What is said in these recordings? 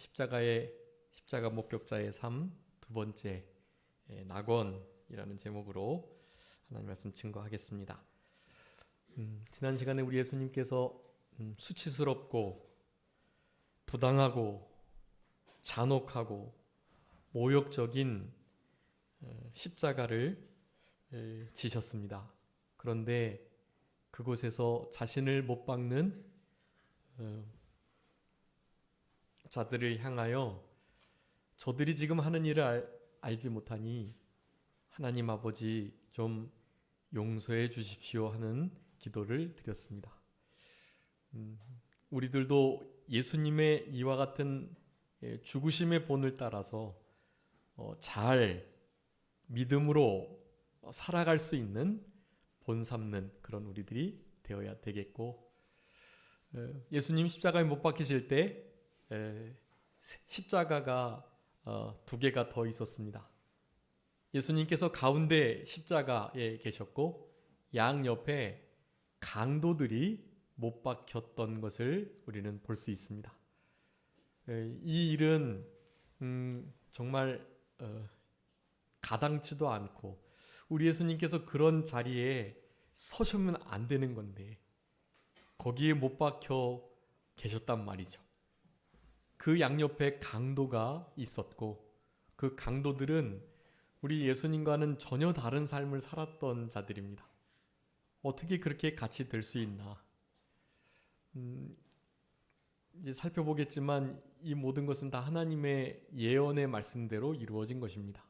십자가 목격자의 삶 두 번째, 낙원이라는 제목으로 하나님 말씀 증거하겠습니다. 지난 시간에 우리 예수님께서 수치스럽고 부당하고 잔혹하고 모욕적인 십자가를 지셨습니다. 그런데 그곳에서 자신을 못 박는 자들을 향하여 저들이 지금 하는 일을 알지 못하니 하나님 아버지 좀 용서해 주십시오 하는 기도를 드렸습니다. 우리들도 예수님의 이와 같은 죽으심의 본을 따라서 잘 믿음으로 살아갈 수 있는 본 삼는 그런 우리들이 되어야 되겠고, 예수님 십자가에 못 박히실 때 십자가가 두 개가 더 있었습니다. 예수님께서 가운데 십자가에 계셨고 양옆에 강도들이 못 박혔던 것을 우리는 볼 수 있습니다. 이 일은 정말 가당치도 않고 우리 예수님께서 그런 자리에 서시면 안 되는 건데 거기에 못 박혀 계셨단 말이죠. 그 양옆에 강도가 있었고 그 강도들은 우리 예수님과는 전혀 다른 삶을 살았던 자들입니다. 어떻게 그렇게 같이 될 수 있나? 이제 살펴보겠지만 이 모든 것은 다 하나님의 예언의 말씀대로 이루어진 것입니다.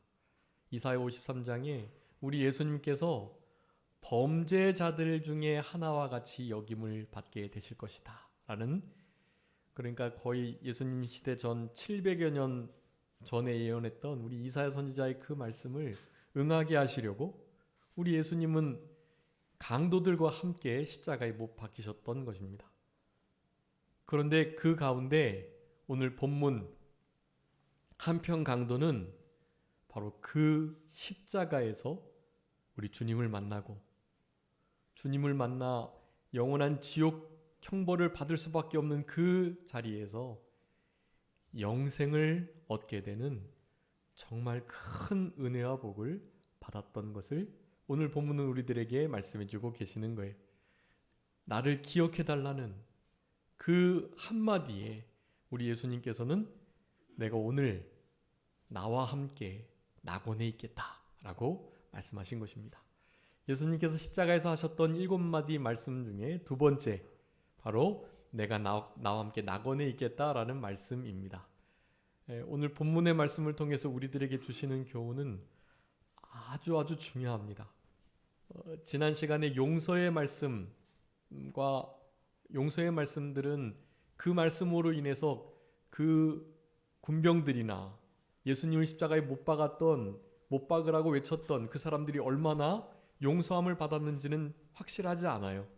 이사야 53장에 우리 예수님께서 범죄자들 중에 하나와 같이 여김을 받게 되실 것이다 라는, 그러니까 거의 예수님 시대 전 700여 년 전에 예언했던 우리 이사야 선지자의 그 말씀을 응하게 하시려고 우리 예수님은 강도들과 함께 십자가에 못 박히셨던 것입니다. 그런데 그 가운데 오늘 본문 한편 강도는 바로 그 십자가에서 우리 주님을 만나고 주님을 만나 영원한 지옥 형벌을 받을 수밖에 없는 그 자리에서 영생을 얻게 되는 정말 큰 은혜와 복을 받았던 것을 오늘 본문은 우리들에게 말씀해 주고 계시는 거예요. 나를 기억해 달라는 그 한마디에 우리 예수님께서는 내가 오늘 나와 함께 낙원에 있겠다라고 말씀하신 것입니다. 예수님께서 십자가에서 하셨던 7마디 말씀 중에 두 번째, 바로 내가 나와 함께 낙원에 있겠다라는 말씀입니다. 오늘 본문의 말씀을 통해서 우리들에게 주시는 교훈은 아주 중요합니다. 지난 시간에 용서의 말씀들은 그 말씀으로 인해서 그 군병들이나 예수님을 십자가에 못 박으라고 외쳤던 그 사람들이 얼마나 용서함을 받았는지는 확실하지 않아요.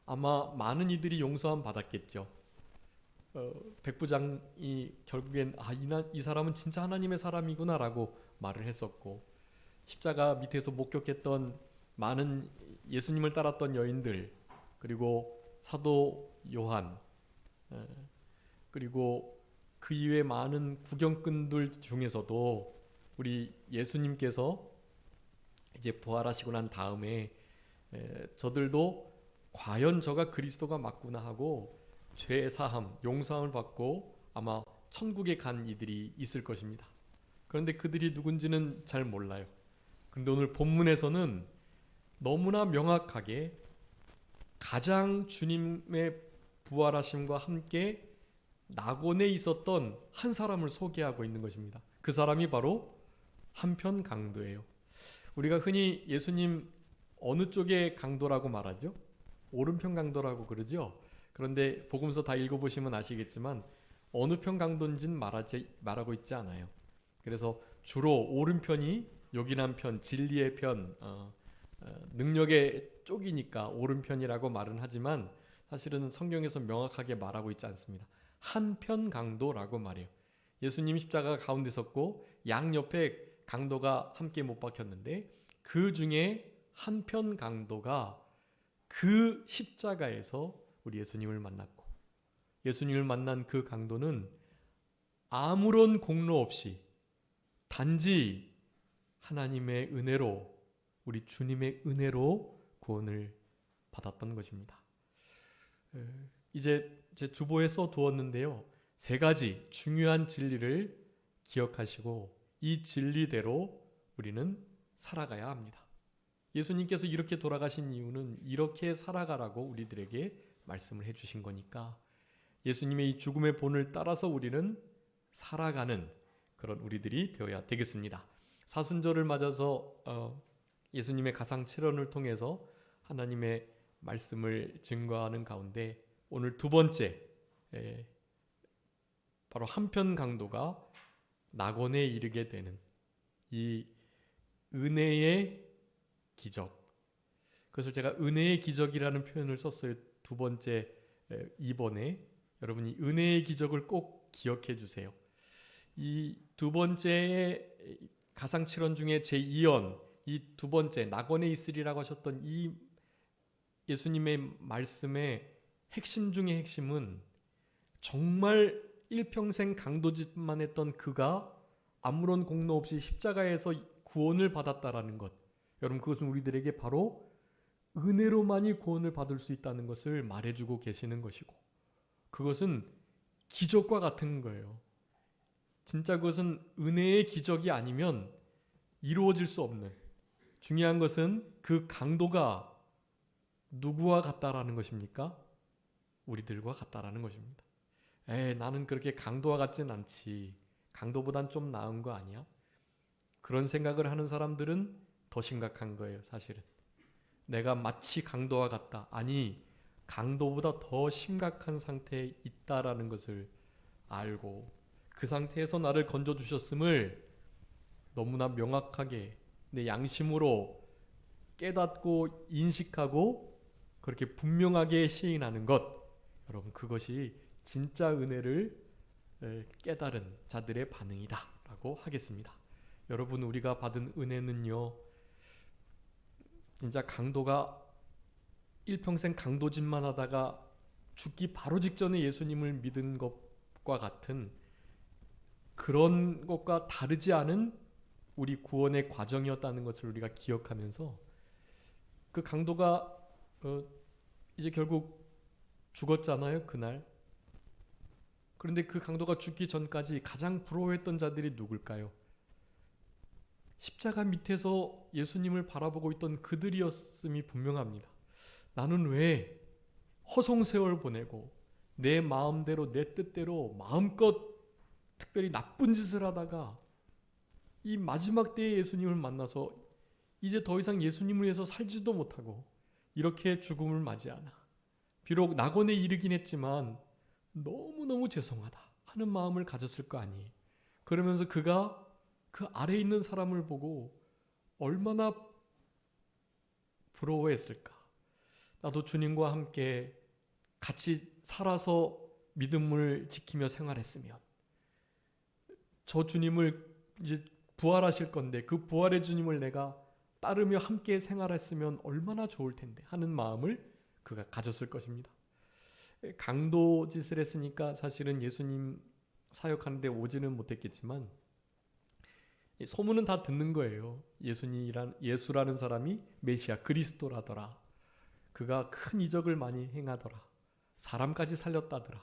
아마 많은 이들이 용서함 받았겠죠. 백부장이 결국엔 이 사람은 진짜 하나님의 사람이구나 라고 말을 했었고, 십자가 밑에서 목격했던 많은 예수님을 따랐던 여인들, 그리고 사도 요한, 그리고 그 이외 많은 구경꾼들 중에서도 우리 예수님께서 이제 부활하시고 난 다음에 저들도 과연 저가 그리스도가 맞구나 하고 죄 사함, 용서함을 받고 아마 천국에 간 이들이 있을 것입니다. 그런데 그들이 누군지는 잘 몰라요. 그런데 오늘 본문에서는 너무나 명확하게 가장 주님의 부활하심과 함께 낙원에 있었던 한 사람을 소개하고 있는 것입니다. 그 사람이 바로 한편 강도예요. 우리가 흔히 예수님 어느 쪽의 강도라고 말하죠? 오른편 강도라고 그러죠? 그런데 복음서 다 읽어보시면 아시겠지만 어느 편 강도인지는 말하고 있지 않아요. 그래서 주로 오른편이 요긴한 편, 진리의 편, 능력의 쪽이니까 오른편이라고 말은 하지만 사실은 성경에서 명확하게 말하고 있지 않습니다. 한편 강도라고 말해요. 예수님 십자가가 가운데 섰고 양옆에 강도가 함께 못 박혔는데 그 중에 한편 강도가 그 십자가에서 우리 예수님을 만났고, 예수님을 만난 그 강도는 아무런 공로 없이 단지 하나님의 은혜로, 우리 주님의 은혜로 구원을 받았던 것입니다. 이제 제 주보에 써두었는데요. 3가지 중요한 진리를 기억하시고 이 진리대로 우리는 살아가야 합니다. 예수님께서 이렇게 돌아가신 이유는 이렇게 살아가라고 우리들에게 말씀을 해주신 거니까 예수님의 이 죽음의 본을 따라서 우리는 살아가는 그런 우리들이 되어야 되겠습니다. 사순절을 맞아서 예수님의 가상칠언을 통해서 하나님의 말씀을 증거하는 가운데 오늘 2번째 바로 한편 강도가 낙원에 이르게 되는 이 은혜의 기적, 그래서 제가 은혜의 기적이라는 표현을 썼어요. 2번째 2번에 여러분이 은혜의 기적을 꼭 기억해 주세요. 이 2번째 가상칠언 중에 제2연, 이 2번째 낙원에 있으리라고 하셨던 이 예수님의 말씀의 핵심 중의 핵심은 정말 일평생 강도짓만 했던 그가 아무런 공로 없이 십자가에서 구원을 받았다라는 것, 여러분 그것은 우리들에게 바로 은혜로만이 구원을 받을 수 있다는 것을 말해주고 계시는 것이고, 그것은 기적과 같은 거예요. 진짜 그것은 은혜의 기적이 아니면 이루어질 수 없는, 중요한 것은 그 강도가 누구와 같다라는 것입니까? 우리들과 같다라는 것입니다. 나는 그렇게 강도와 같진 않지, 강도보단 좀 나은 거 아니야? 그런 생각을 하는 사람들은 더 심각한 거예요. 사실은 내가 마치 강도와 같다, 아니 강도보다 더 심각한 상태에 있다라는 것을 알고 그 상태에서 나를 건져주셨음을 너무나 명확하게 내 양심으로 깨닫고 인식하고 그렇게 분명하게 시인하는 것, 여러분 그것이 진짜 은혜를 깨달은 자들의 반응이다 라고 하겠습니다. 여러분 우리가 받은 은혜는요, 진짜 강도가 일평생 강도짓만 하다가 죽기 바로 직전에 예수님을 믿은 것과 같은 그런 것과 다르지 않은 우리 구원의 과정이었다는 것을 우리가 기억하면서 그 강도가 이제 결국 죽었잖아요, 그날. 그런데 그 강도가 죽기 전까지 가장 부러워했던 자들이 누굴까요? 십자가 밑에서 예수님을 바라보고 있던 그들이었음이 분명합니다. 나는 왜 허송세월 보내고 내 마음대로 내 뜻대로 마음껏 특별히 나쁜 짓을 하다가 이 마지막 때에 예수님을 만나서 이제 더 이상 예수님을 위해서 살지도 못하고 이렇게 죽음을 맞이하나. 비록 낙원에 이르긴 했지만 너무너무 죄송하다 하는 마음을 가졌을 거 아니에요. 그러면서 그가 그 아래에 있는 사람을 보고 얼마나 부러워했을까. 나도 주님과 함께 같이 살아서 믿음을 지키며 생활했으면, 저 주님을 이제 부활하실 건데 그 부활의 주님을 내가 따르며 함께 생활했으면 얼마나 좋을 텐데 하는 마음을 그가 가졌을 것입니다. 강도 짓을 했으니까 사실은 예수님 사역하는데 오지는 못했겠지만 소문은 다 듣는 거예요. 예수라는 사람이 메시아 그리스도라더라. 그가 큰 이적을 많이 행하더라. 사람까지 살렸다더라.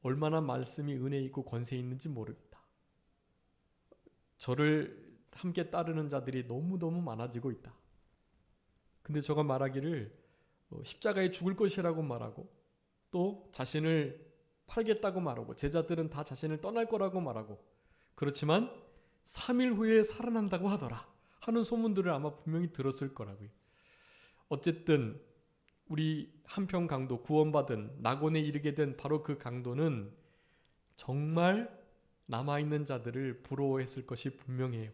얼마나 말씀이 은혜 있고 권세 있는지 모르겠다. 저를 함께 따르는 자들이 너무너무 많아지고 있다. 근데 저가 말하기를 십자가에 죽을 것이라고 말하고 또 자신을 팔겠다고 말하고 제자들은 다 자신을 떠날 거라고 말하고, 그렇지만 3일 후에 살아난다고 하더라 하는 소문들을 아마 분명히 들었을 거라고요. 어쨌든 우리 한편 강도, 구원받은 낙원에 이르게 된 바로 그 강도는 정말 남아있는 자들을 부러워했을 것이 분명해요.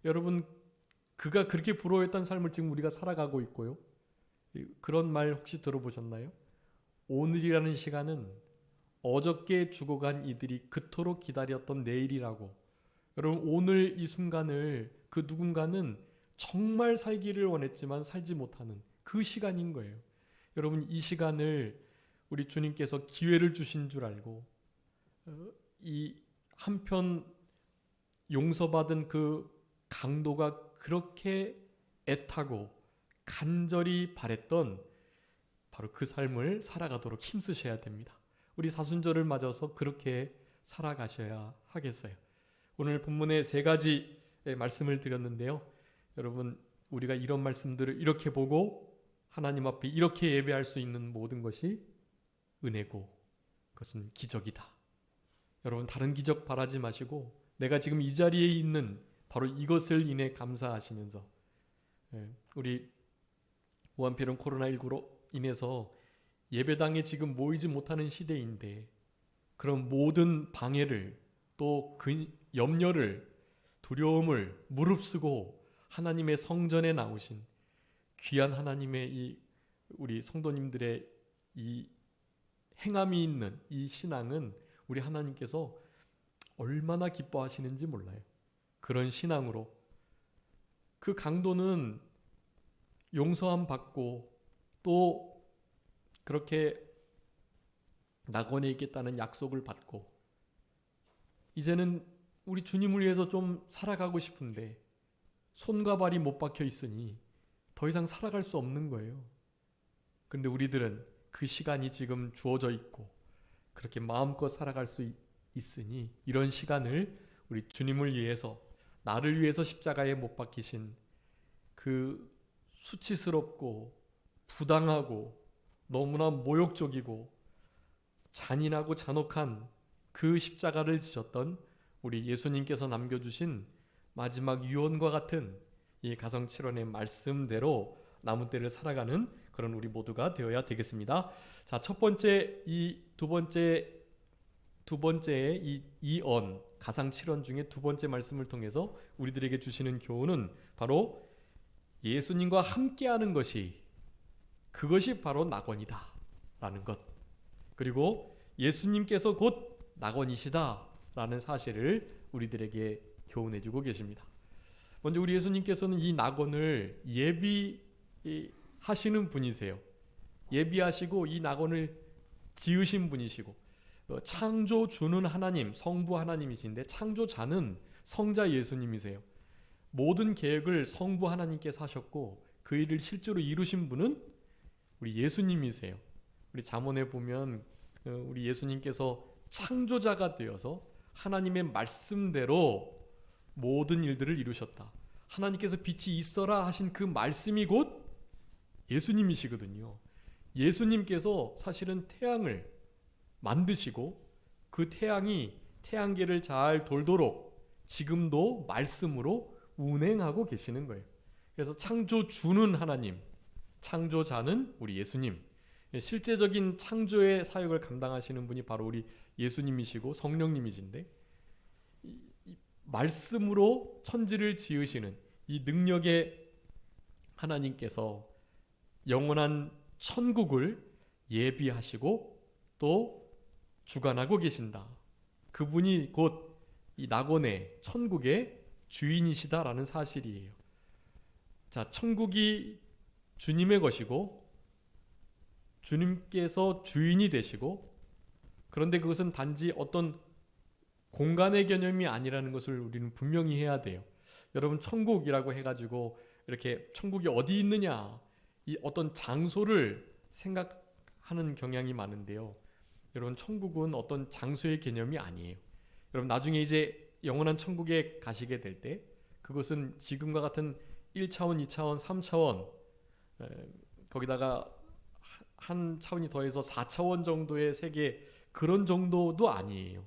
여러분 그가 그렇게 부러워했던 삶을 지금 우리가 살아가고 있고요. 그런 말 혹시 들어보셨나요? 오늘이라는 시간은 어저께 죽어간 이들이 그토록 기다렸던 내일이라고. 여러분 오늘 이 순간을 그 누군가는 정말 살기를 원했지만 살지 못하는 그 시간인 거예요. 여러분 이 시간을 우리 주님께서 기회를 주신 줄 알고 이 한편 용서받은 그 강도가 그렇게 애타고 간절히 바랬던 바로 그 삶을 살아가도록 힘쓰셔야 됩니다. 우리 사순절을 맞아서 그렇게 살아가셔야 하겠어요. 오늘 본문에 세 가지 말씀을 드렸는데요. 여러분, 우리가 이런 말씀들을 이렇게 보고 하나님 앞에 이렇게 예배할 수 있는 모든 것이 은혜고 그것은 기적이다. 여러분, 다른 기적 바라지 마시고 내가 지금 이 자리에 있는 바로 이것을 인해 감사하시면서, 우리 무한폐렴 코로나19로 인해서 예배당에 지금 모이지 못하는 시대인데 그런 모든 방해를 또 그 염려를 두려움을 무릅쓰고 하나님의 성전에 나오신 귀한 하나님의 이 우리 성도님들의 이 행함이 있는 이 신앙은 우리 하나님께서 얼마나 기뻐하시는지 몰라요. 그런 신앙으로 그 강도는 용서함 받고 또 그렇게 낙원에 있겠다는 약속을 받고 이제는 우리 주님을 위해서 좀 살아가고 싶은데 손과 발이 못 박혀 있으니 더 이상 살아갈 수 없는 거예요. 그런데 우리들은 그 시간이 지금 주어져 있고 그렇게 마음껏 살아갈 수 있으니 이런 시간을 우리 주님을 위해서, 나를 위해서 십자가에 못 박히신 그 수치스럽고 부당하고 너무나 모욕적이고 잔인하고 잔혹한 그 십자가를 지셨던 우리 예수님께서 남겨주신 마지막 유언과 같은 이 가성칠언의 말씀대로 남은 때를 살아가는 그런 우리 모두가 되어야 되겠습니다. 자, 첫 번째, 두 번째의 이 이언, 가상칠언 중에 두 번째 말씀을 통해서 우리들에게 주시는 교훈은 바로 예수님과 함께하는 것이, 그것이 바로 낙원이다 라는 것, 그리고 예수님께서 곧 낙원이시다 라는 사실을 우리들에게 교훈해 주고 계십니다. 먼저 우리 예수님께서는 이 낙원을 예비하시는 분이세요. 예비하시고 이 낙원을 지으신 분이시고, 창조 주는 하나님, 성부 하나님이신데 창조자는 성자 예수님이세요. 모든 계획을 성부 하나님께서 하셨고 그 일을 실제로 이루신 분은 우리 예수님이세요. 우리 잠언에 보면 우리 예수님께서 창조자가 되어서 하나님의 말씀대로 모든 일들을 이루셨다. 하나님께서 빛이 있어라 하신 그 말씀이 곧 예수님이시거든요. 예수님께서 사실은 태양을 만드시고 그 태양이 태양계를 잘 돌도록 지금도 말씀으로 운행하고 계시는 거예요. 그래서 창조주는 하나님, 창조자는 우리 예수님, 실제적인 창조의 사역을 감당하시는 분이 바로 우리 예수님이시고 성령님이신데, 이 말씀으로 천지를 지으시는 이 능력의 하나님께서 영원한 천국을 예비하시고 또 주관하고 계신다. 그분이 곧 이 낙원의 천국의 주인이시다라는 사실이에요. 자, 천국이 주님의 것이고 주님께서 주인이 되시고, 그런데 그것은 단지 어떤 공간의 개념이 아니라는 것을 우리는 분명히 해야 돼요. 여러분, 천국이라고 해가지고 이렇게 천국이 어디 있느냐, 이 어떤 장소를 생각하는 경향이 많은데요. 여러분, 천국은 어떤 장소의 개념이 아니에요. 여러분, 나중에 이제 영원한 천국에 가시게 될 때 그것은 지금과 같은 1차원, 2차원, 3차원, 거기다가 한 차원이 더해서 4차원 정도의 세계, 그런 정도도 아니에요.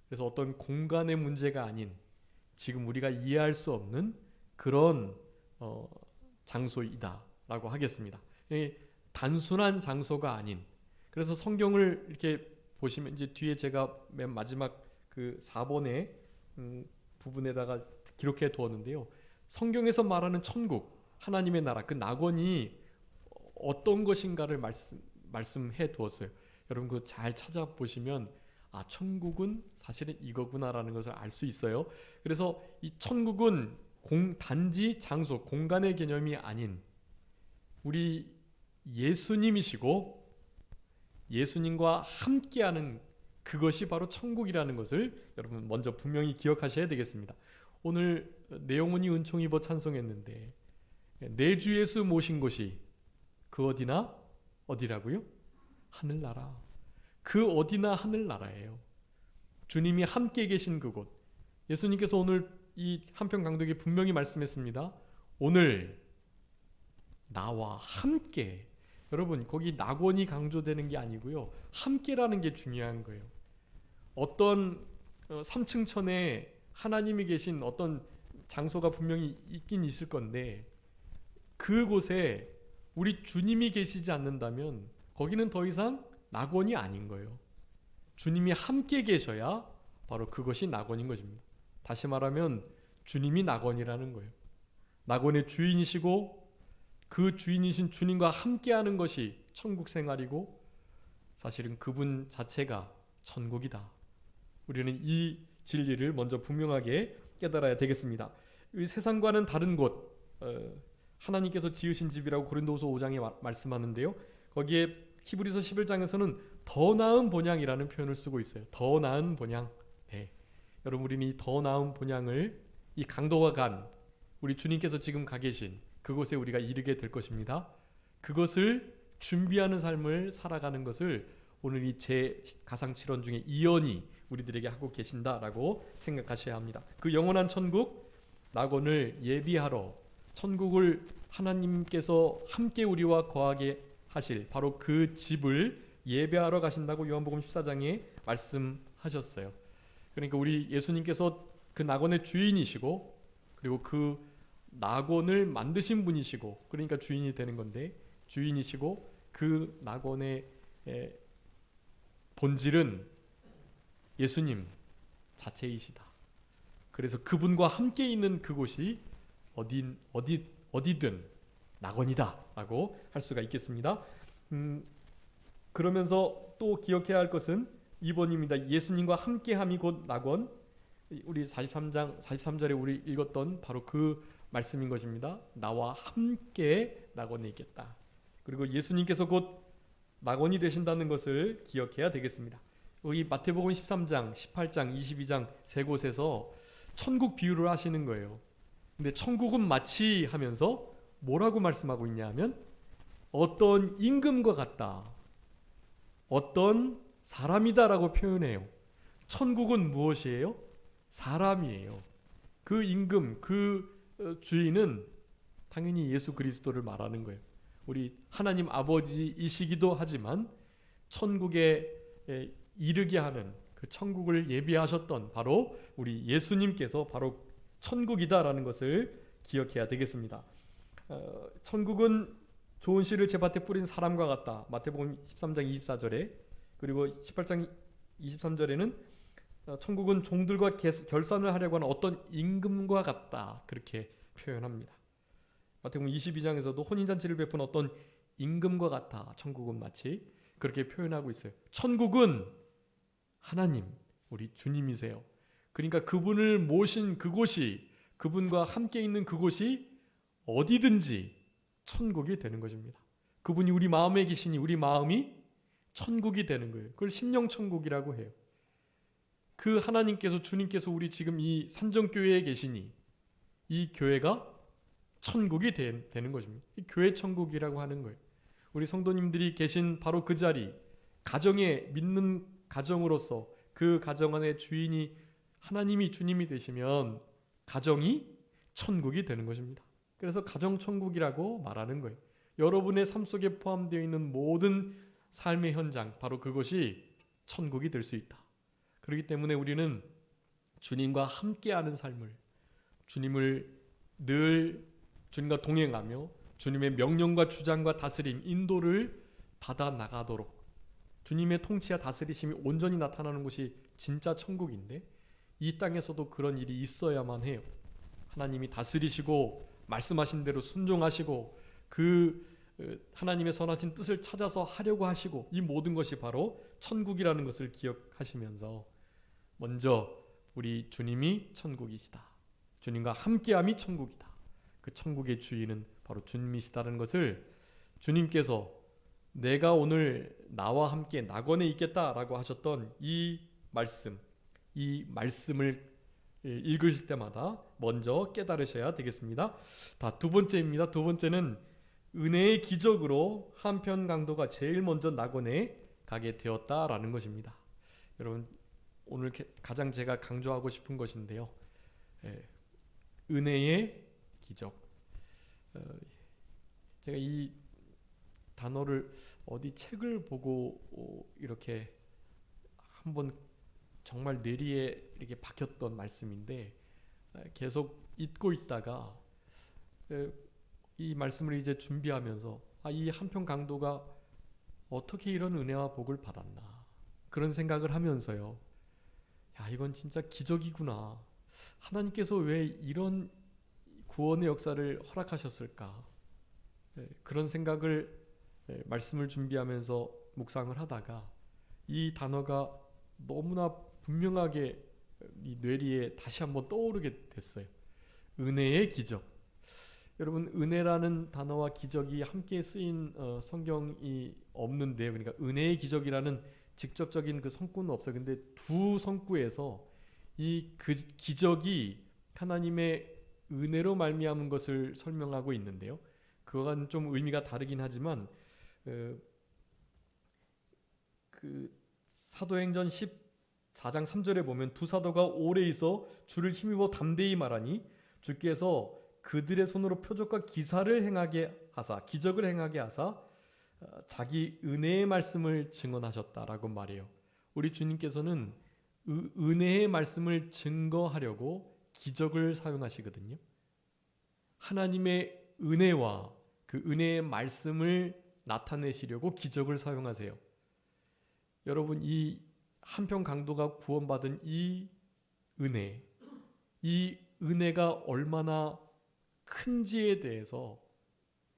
그래서 어떤 공간의 문제가 아닌 지금 우리가 이해할 수 없는 그런 장소이다라고 하겠습니다. 단순한 장소가 아닌, 그래서 성경을 이렇게 보시면 이제 뒤에 제가 맨 마지막 그 4번의 부분에다가 기록해 두었는데요. 성경에서 말하는 천국, 하나님의 나라, 그 낙원이 어떤 것인가를 말씀해 두었어요. 여러분, 그 잘 찾아보시면 천국은 사실은 이거구나라는 것을 알 수 있어요. 그래서 이 천국은 단지 장소, 공간의 개념이 아닌 우리 예수님이시고 예수님과 함께하는 그것이 바로 천국이라는 것을 여러분 먼저 분명히 기억하셔야 되겠습니다. 오늘 내 영혼이 은총 입어 찬송했는데 내 주 예수 모신 곳이 그 어디나 어디라고요? 하늘나라. 그 어디나 하늘나라예요. 주님이 함께 계신 그곳. 예수님께서 오늘 이 한편 강독에 분명히 말씀했습니다. 오늘 나와 함께. 여러분 거기 낙원이 강조되는 게 아니고요. 함께라는 게 중요한 거예요. 어떤 3층 천에 하나님이 계신 어떤 장소가 분명히 있긴 있을 건데 그곳에 우리 주님이 계시지 않는다면 거기는 더 이상 낙원이 아닌 거예요. 주님이 함께 계셔야 바로 그것이 낙원인 것입니다. 다시 말하면 주님이 낙원이라는 거예요. 낙원의 주인이시고 그 주인이신 주님과 함께하는 것이 천국 생활이고 사실은 그분 자체가 천국이다. 우리는 이 진리를 먼저 분명하게 깨달아야 되겠습니다. 이 세상과는 다른 곳, 하나님께서 지으신 집이라고 고린도후서 5장에 말씀하는데요. 거기에 히브리서 11장에서는 더 나은 본향이라는 표현을 쓰고 있어요. 더 나은 본향. 네. 여러분 우리는 이 더 나은 본향을 이 강도가 간 우리 주님께서 지금 가 계신 그곳에 우리가 이르게 될 것입니다. 그것을 준비하는 삶을 살아가는 것을 오늘 이 제 가상칠언 중에 이언이 우리들에게 하고 계신다라고 생각하셔야 합니다. 그 영원한 천국 낙원을 예비하러 천국을 하나님께서 함께 우리와 거하게 하실 바로 그 집을 예배하러 가신다고 요한복음 14장에 말씀하셨어요. 그러니까 우리 예수님께서 그 낙원의 주인이시고 그리고 그 낙원을 만드신 분이시고 그러니까 주인이 되는 건데 주인이시고 그 낙원의 본질은 예수님 자체이시다. 그래서 그분과 함께 있는 그곳이 어디든 낙원이다라고 할 수가 있겠습니다. 그러면서 또 기억해야 할 것은 2번입니다. 예수님과 함께함이 곧 낙원. 우리 43절에 우리 읽었던 바로 그 말씀인 것입니다. 나와 함께 낙원에 있겠다. 그리고 예수님께서 곧 낙원이 되신다는 것을 기억해야 되겠습니다. 여기 마태복음 13장, 18장, 22장 세 곳에서 천국 비유를 하시는 거예요. 근데 천국은 마치 하면서 뭐라고 말씀하고 있냐 하면 어떤 임금과 같다. 어떤 사람이다라고 표현해요. 천국은 무엇이에요? 사람이에요. 그 임금, 그 주인은 당연히 예수 그리스도를 말하는 거예요. 우리 하나님 아버지이시기도 하지만 천국에 이르게 하는 그 천국을 예비하셨던 바로 우리 예수님께서 바로 천국이다라는 것을 기억해야 되겠습니다. 천국은 좋은 씨를 제 밭에 뿌린 사람과 같다. 마태복음 13장 24절에 그리고 18장 23절에는 천국은 종들과 결산을 하려고 하는 어떤 임금과 같다. 그렇게 표현합니다. 마태복음 22장에서도 혼인잔치를 베푼 어떤 임금과 같아. 천국은 마치 그렇게 표현하고 있어요. 천국은 하나님, 우리 주님이세요. 그러니까 그분을 모신 그곳이 그분과 함께 있는 그곳이 어디든지 천국이 되는 것입니다. 그분이 우리 마음에 계시니 우리 마음이 천국이 되는 거예요. 그걸 심령천국이라고 해요. 그 하나님께서 주님께서 우리 지금 이 산정교회에 계시니 이 교회가 천국이 되는 것입니다. 이 교회 천국이라고 하는 거예요. 우리 성도님들이 계신 바로 그 자리, 가정에 믿는 가정으로서 그 가정 안에 주인이 하나님이 주님이 되시면 가정이 천국이 되는 것입니다. 그래서 가정천국이라고 말하는 거예요. 여러분의 삶 속에 포함되어 있는 모든 삶의 현장, 바로 그것이 천국이 될 수 있다. 그렇기 때문에 우리는 주님과 함께하는 삶을, 주님을 늘 주님과 동행하며 주님의 명령과 주장과 다스림, 인도를 받아 나가도록 주님의 통치와 다스리심이 온전히 나타나는 곳이 진짜 천국인데 이 땅에서도 그런 일이 있어야만 해요. 하나님이 다스리시고 말씀하신 대로 순종하시고 그 하나님의 선하신 뜻을 찾아서 하려고 하시고 이 모든 것이 바로 천국이라는 것을 기억하시면서 먼저 우리 주님이 천국이시다. 주님과 함께함이 천국이다. 그 천국의 주인은 바로 주님이시다는 것을 주님께서 내가 오늘 나와 함께 낙원에 있겠다라고 하셨던 이 말씀을 읽으실 때마다 먼저 깨달으셔야 되겠습니다. 두 번째입니다. 두 번째는 은혜의 기적으로 한편 강도가 제일 먼저 낙원에 가게 되었다라는 것입니다. 여러분, 오늘 가장 제가 강조하고 싶은 것인데요. 은혜의 기적. 제가 이 단어를 어디 책을 보고 이렇게 한번 정말 뇌리에 이렇게 박혔던 말씀인데, 계속 잊고 있다가 이 말씀을 이제 준비하면서 이 한편 강도가 어떻게 이런 은혜와 복을 받았나, 그런 생각을 하면서요, 이건 진짜 기적이구나. 하나님께서 왜 이런 구원의 역사를 허락하셨을까? 그런 생각을 말씀을 준비하면서 묵상을 하다가 이 단어가 너무나 분명하게 이 뇌리에 다시 한번 떠오르게 됐어요. 은혜의 기적. 여러분, 은혜라는 단어와 기적이 함께 쓰인 성경이 없는데, 그러니까 은혜의 기적이라는 직접적인 그 성구는 없어요. 근데 두 성구에서 이 기적이 하나님의 은혜로 말미암은 것을 설명하고 있는데요. 그거는 좀 의미가 다르긴 하지만 그 사도행전 14장 3절에 보면 두 사도가 오래 있어 주를 힘입어 담대히 말하니 주께서 그들의 손으로 표적과 기적을 행하게 하사 자기 은혜의 말씀을 증언하셨다라고 말해요. 우리 주님께서는 은혜의 말씀을 증거하려고 기적을 사용하시거든요. 하나님의 은혜와 그 은혜의 말씀을 나타내시려고 기적을 사용하세요. 여러분, 이 한편 강도가 구원받은 이 은혜가 얼마나 큰지에 대해서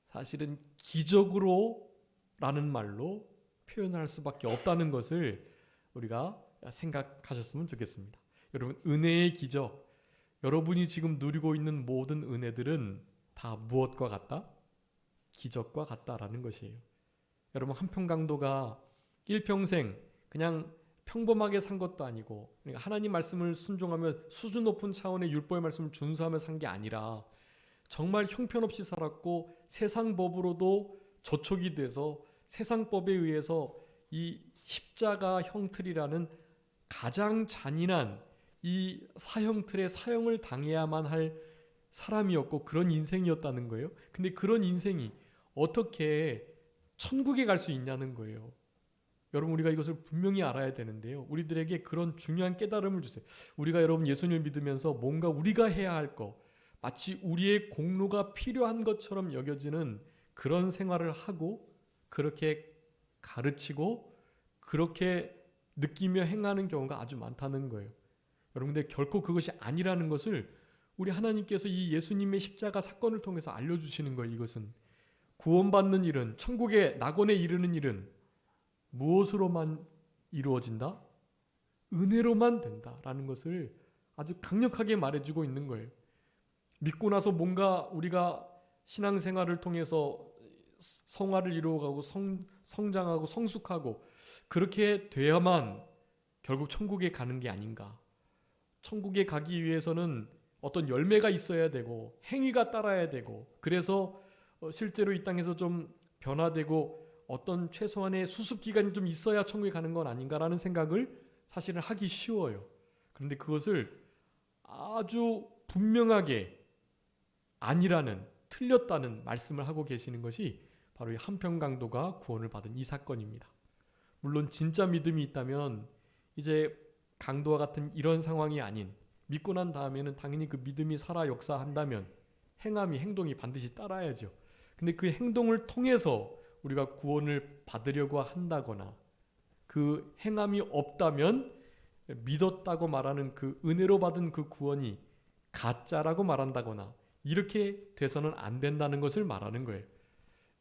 사실은 기적으로라는 말로 표현할 수밖에 없다는 것을 우리가 생각하셨으면 좋겠습니다. 여러분, 은혜의 기적, 여러분이 지금 누리고 있는 모든 은혜들은 다 무엇과 같다? 기적과 같다라는 것이에요. 여러분, 한편 강도가 일평생 그냥 평범하게 산 것도 아니고, 그러니까 하나님 말씀을 순종하며 수준 높은 차원의 율법의 말씀을 준수하며 산 게 아니라 정말 형편없이 살았고 세상 법으로도 저촉이 돼서 세상 법에 의해서 이 십자가 형틀이라는 가장 잔인한 이 사형틀의 사형을 당해야만 할 사람이었고 그런 인생이었다는 거예요. 근데 그런 인생이 어떻게 천국에 갈 수 있냐는 거예요. 여러분, 우리가 이것을 분명히 알아야 되는데요. 우리들에게 그런 중요한 깨달음을 주세요. 우리가 여러분 예수님을 믿으면서 뭔가 우리가 해야 할 거, 마치 우리의 공로가 필요한 것처럼 여겨지는 그런 생활을 하고 그렇게 가르치고 그렇게 느끼며 행하는 경우가 아주 많다는 거예요. 여러분, 근데 결코 그것이 아니라는 것을 우리 하나님께서 이 예수님의 십자가 사건을 통해서 알려주시는 거예요. 이것은 구원받는 일은, 천국의 낙원에 이르는 일은 무엇으로만 이루어진다? 은혜로만 된다라는 것을 아주 강력하게 말해주고 있는 거예요. 믿고 나서 뭔가 우리가 신앙생활을 통해서 성화를 이루어가고 성장하고 성숙하고 그렇게 돼야만 결국 천국에 가는 게 아닌가. 천국에 가기 위해서는 어떤 열매가 있어야 되고 행위가 따라야 되고, 그래서 실제로 이 땅에서 좀 변화되고 어떤 최소한의 수습기간이 좀 있어야 천국에 가는 건 아닌가라는 생각을 사실은 하기 쉬워요. 그런데 그것을 아주 분명하게 아니라는, 틀렸다는 말씀을 하고 계시는 것이 바로 이 한편 강도가 구원을 받은 이 사건입니다. 물론 진짜 믿음이 있다면 이제 강도와 같은 이런 상황이 아닌, 믿고 난 다음에는 당연히 그 믿음이 살아 역사한다면 행동이 반드시 따라야죠. 근데 그 행동을 통해서 우리가 구원을 받으려고 한다거나 그 행함이 없다면 믿었다고 말하는 그 은혜로 받은 그 구원이 가짜라고 말한다거나 이렇게 돼서는 안 된다는 것을 말하는 거예요.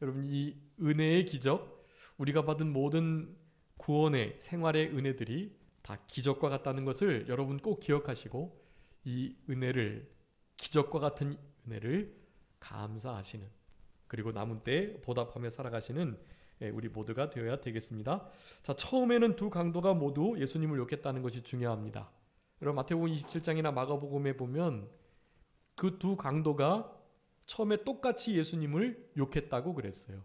여러분, 이 은혜의 기적, 우리가 받은 모든 구원의 생활의 은혜들이 다 기적과 같다는 것을 여러분 꼭 기억하시고, 이 은혜를, 기적과 같은 은혜를 감사하시는, 그리고 남은 때에 보답하며 살아가시는 우리 모두가 되어야 되겠습니다. 자, 처음에는 두 강도가 모두 예수님을 욕했다는 것이 중요합니다. 여러분 마태복음 27장이나 마가복음에 보면 그 두 강도가 처음에 똑같이 예수님을 욕했다고 그랬어요.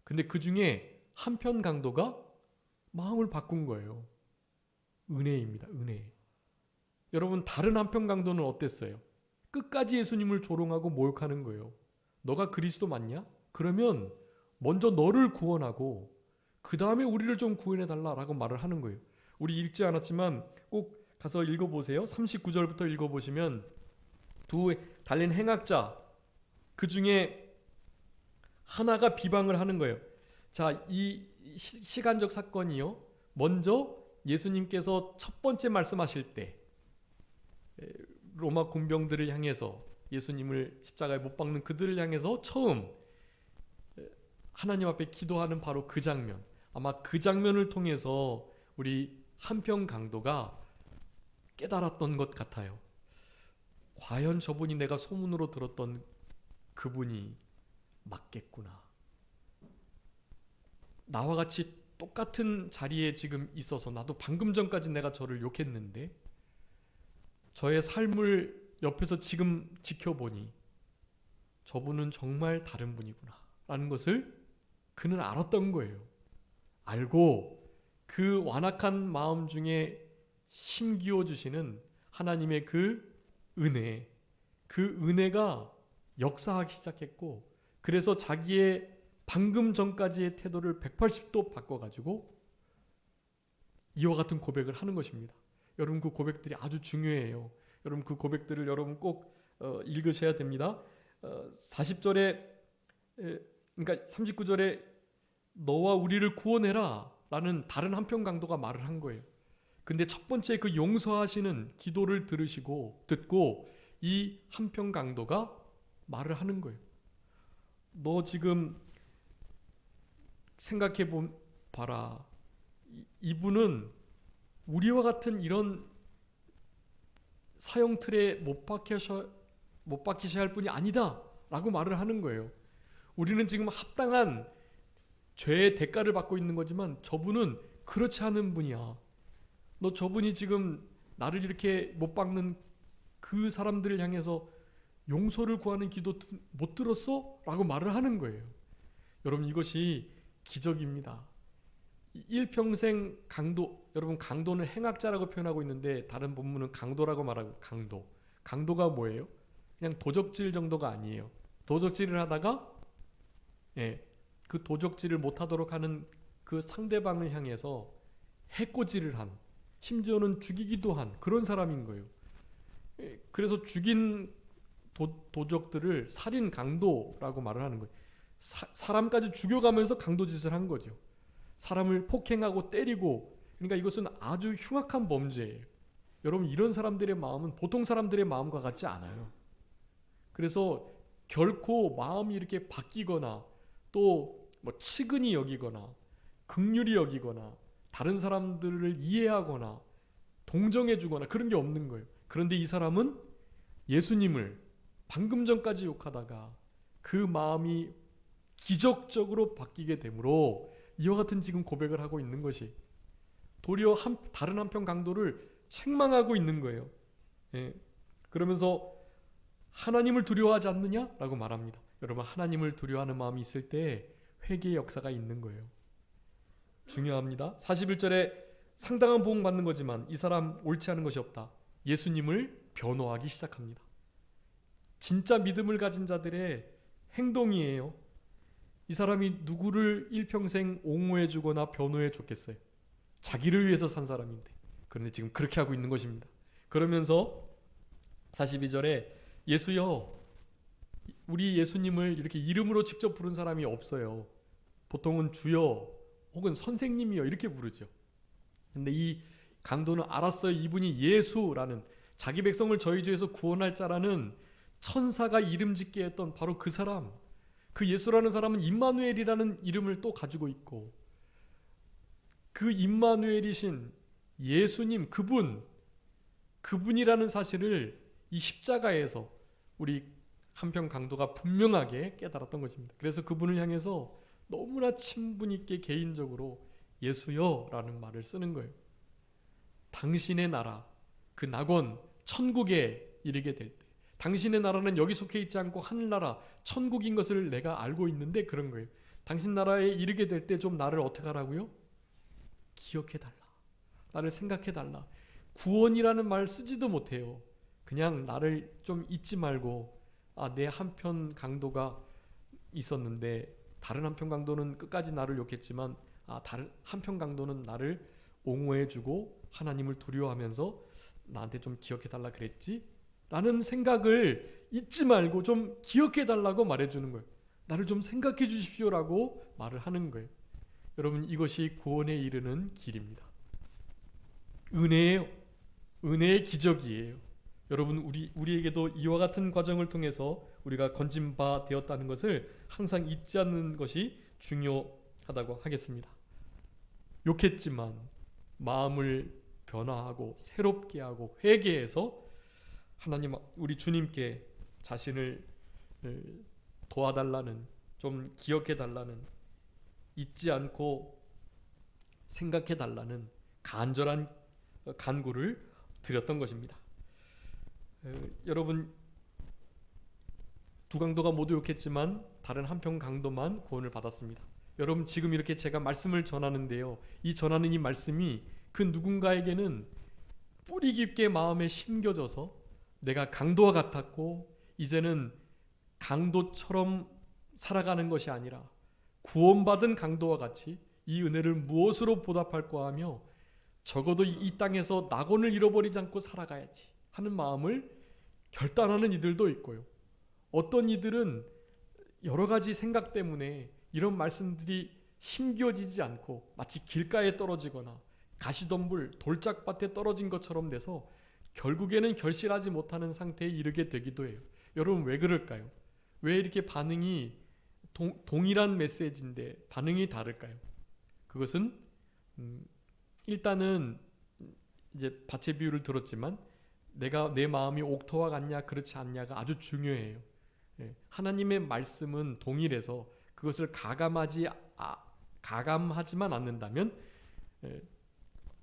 근데 그 중에 한편 강도가 마음을 바꾼 거예요. 은혜입니다. 은혜. 여러분 다른 한편 강도는 어땠어요? 끝까지 예수님을 조롱하고 모욕하는 거예요. 너가 그리스도 맞냐? 그러면 먼저 너를 구원하고 그 다음에 우리를 좀 구원해달라라고 말을 하는 거예요. 우리 읽지 않았지만 꼭 가서 읽어보세요. 39절부터 읽어보시면 두 달린 행악자 그 중에 하나가 비방을 하는 거예요. 자, 이 시간적 사건이요. 먼저 예수님께서 첫 번째 말씀하실 때 로마 군병들을 향해서 예수님을 십자가에 못 박는 그들을 향해서 처음 하나님 앞에 기도하는 바로 그 장면. 아마 그 장면을 통해서 우리 한편 강도가 깨달았던 것 같아요. 과연 저분이 내가 소문으로 들었던 그분이 맞겠구나. 나와 같이 똑같은 자리에 지금 있어서 나도 방금 전까지 내가 저를 욕했는데 저의 삶을 옆에서 지금 지켜보니 저분은 정말 다른 분이구나 라는 것을 그는 알았던 거예요. 알고 그 완악한 마음 중에 심기워 주시는 하나님의 그 은혜가 역사하기 시작했고 그래서 자기의 방금 전까지의 태도를 180도 바꿔가지고 이와 같은 고백을 하는 것입니다. 여러분 그 고백들이 아주 중요해요. 여러분 그 고백들을 여러분 꼭 읽으셔야 됩니다. 40절에 그러니까 39절에 너와 우리를 구원해라 라는 다른 한편 강도가 말을 한 거예요. 근데 첫 번째 그 용서하시는 기도를 듣고 이 한편 강도가 말을 하는 거예요. 너 지금 생각해 봐라. 이분은 우리와 같은 이런 사형 틀에 못 박히셔야 할 분이 아니다 라고 말을 하는 거예요. 우리는 지금 합당한 죄의 대가를 받고 있는 거지만 저분은 그렇지 않은 분이야. 너 저분이 지금 나를 이렇게 못 박는 그 사람들을 향해서 용서를 구하는 기도 못 들었어? 라고 말을 하는 거예요. 여러분 이것이 기적입니다. 일평생 강도, 여러분 강도는 행악자라고 표현하고 있는데 다른 본문은 강도라고 말하고 강도가 뭐예요? 그냥 도적질 정도가 아니에요. 도적질을 하다가 그 도적질을 못하도록 하는 그 상대방을 향해서 해코지를 한, 심지어는 죽이기도 한 그런 사람인 거예요. 그래서 죽인 도적들을 살인 강도라고 말을 하는 거예요. 사람까지 죽여가면서 강도짓을 한 거죠. 사람을 폭행하고 때리고, 그러니까 이것은 아주 흉악한 범죄예요. 여러분 이런 사람들의 마음은 보통 사람들의 마음과 같지 않아요. 그래서 결코 마음이 이렇게 바뀌거나 또 뭐 측은히 여기거나 긍휼히 여기거나 다른 사람들을 이해하거나 동정해 주거나 그런 게 없는 거예요. 그런데 이 사람은 예수님을 방금 전까지 욕하다가 그 마음이 기적적으로 바뀌게 되므로 이와 같은 지금 고백을 하고 있는 것이 도리어 다른 한편 강도를 책망하고 있는 거예요. 그러면서 하나님을 두려워하지 않느냐라고 말합니다. 여러분 하나님을 두려워하는 마음이 있을 때 회개의 역사가 있는 거예요. 중요합니다. 41절에 상당한 보응 받는 거지만 이 사람 옳지 않은 것이 없다. 예수님을 변호하기 시작합니다. 진짜 믿음을 가진 자들의 행동이에요. 이 사람이 누구를 일평생 옹호해 주거나 변호해 줬겠어요? 자기를 위해서 산 사람인데. 그런데 지금 그렇게 하고 있는 것입니다. 그러면서 42절에 예수여, 우리 예수님을 이렇게 이름으로 직접 부른 사람이 없어요. 보통은 주여 혹은 선생님이여 이렇게 부르죠. 근데 이 강도는 알았어요. 이분이 예수라는, 자기 백성을 저희 죄에서 구원할 자라는 천사가 이름 짓게 했던 바로 그 사람, 그 예수라는 사람은 임마누엘이라는 이름을 또 가지고 있고, 그 임마누엘이신 예수님, 그분이라는 사실을 이 십자가에서 우리 한편 강도가 분명하게 깨달았던 것입니다. 그래서 그분을 향해서 너무나 친분 있게 개인적으로 예수여라는 말을 쓰는 거예요. 당신의 나라, 그 낙원, 천국에 이르게 될 때, 당신의 나라는 여기 속해 있지 않고 하늘나라, 천국인 것을 내가 알고 있는데 그런 거예요. 당신 나라에 이르게 될 때 좀 나를 어떻게 하라고요? 기억해달라. 나를 생각해달라. 구원이라는 말 쓰지도 못해요. 그냥 나를 좀 잊지 말고, 내 한편 강도가 있었는데 다른 한편 강도는 끝까지 나를 욕했지만 다른 한편 강도는 나를 옹호해주고 하나님을 두려워하면서 나한테 좀 기억해달라 그랬지? 라는 생각을 잊지 말고 좀 기억해달라고 말해주는 거예요. 나를 좀 생각해 주십시오라고 말을 하는 거예요. 여러분, 이것이 구원에 이르는 길입니다. 은혜예요. 은혜의 기적이에요. 여러분, 우리에게도 이와 같은 과정을 통해서 우리가 건진 바 되었다는 것을 항상 잊지 않는 것이 중요하다고 하겠습니다. 욕했지만 마음을 변화하고 새롭게 하고 회개해서 하나님, 우리 주님께 자신을 도와달라는, 좀 기억해달라는, 잊지 않고 생각해달라는 간절한 간구를 드렸던 것입니다. 여러분, 두 강도가 모두 욕했지만 다른 한편 강도만 구원을 받았습니다. 여러분, 지금 이렇게 제가 말씀을 전하는데요, 이 전하는 이 말씀이 그 누군가에게는 뿌리 깊게 마음에 심겨져서 내가 강도와 같았고 이제는 강도처럼 살아가는 것이 아니라 구원받은 강도와 같이 이 은혜를 무엇으로 보답할까 하며 적어도 이 땅에서 낙원을 잃어버리지 않고 살아가야지 하는 마음을 결단하는 이들도 있고요. 어떤 이들은 여러 가지 생각 때문에 이런 말씀들이 심겨지지 않고 마치 길가에 떨어지거나 가시덤불, 돌짝밭에 떨어진 것처럼 돼서 결국에는 결실하지 못하는 상태에 이르게 되기도 해요. 여러분, 왜 그럴까요? 왜 이렇게 반응이 동일한 메시지인데 반응이 다를까요? 그것은 일단은 이제 밭의 비유를 들었지만 내 마음이 옥토와 같냐 그렇지 않냐가 아주 중요해요. 하나님의 말씀은 동일해서 그것을 가감하지만 않는다면